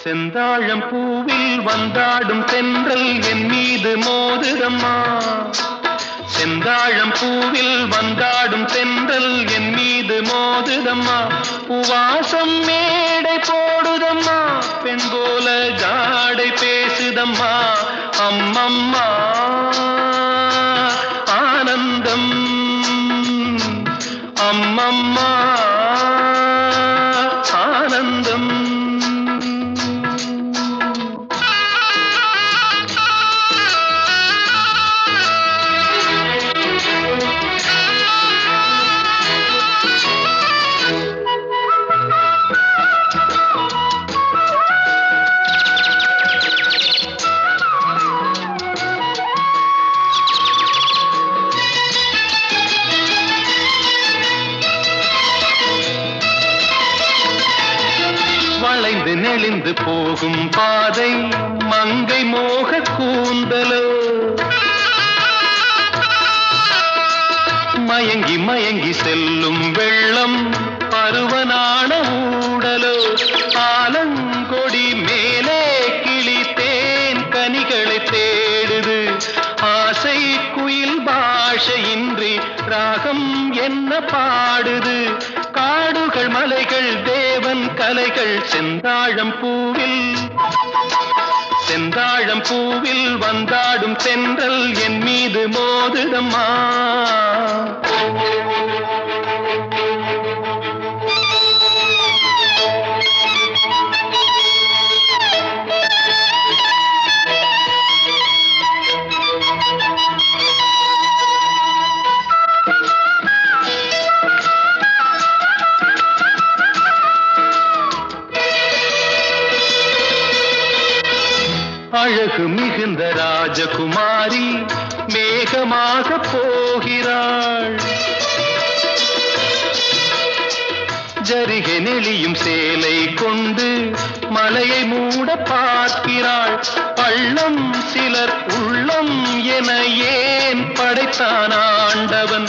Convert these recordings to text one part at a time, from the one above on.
செந்தாழம் பூவில் வந்தாடும் தென்றல் என் மீது மோதுதம்மா. செந்தாழம் பூவில் வந்தாடும் தென்றல் என் மீது மோதுதம்மா. பூவாசம் மேடை போடுதம்மா, பெண் போல ஜாடை பேசுதம்மா. அம்மம்மா ஆனந்தம், அம்மம்மா ஆனந்தம். வளைந்து நெளிந்து போகும் பாதை மங்கை மோக கூந்தலோ, மயங்கி மயங்கி செல்லும் வெள்ளம் பருவனான ஊடலோ. ஆலங்கொடி மேலே கிளி தேன் கனிகளை தேடுது, ஆசை குயில் பாஷையின்றி ராகம் என்ன பாடுது. காடுகள் மலைகள் தேவன் கலைகள் செந்தாழம் பூவில், செந்தாழம் பூவில் வந்தாடும் தென்றல் என் மீது மோதுதம்மா. அழகு மிகுந்த ராஜகுமாரி மேகமாக போகிறாள், ஜரிகை நெளியும் சேலை கொண்டு மலையை மூட பார்க்கிறாள். பள்ளம் சிலர் உள்ளம் என ஏன் படைத்தான் ஆண்டவன்,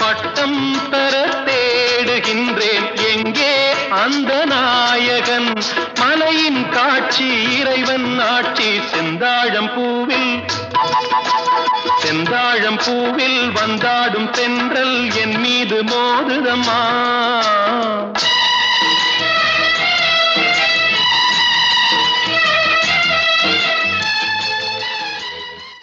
பட்டம் தர தேடுகின்றேன் எங்கே அந்த நாயகன். மலையின் காட்சி இறைவன் ஆட்சி செந்தாழம் பூவில், செந்தாழம் பூவில் வந்தாடும் தென்றல் என் மீது மோதுதம்மா.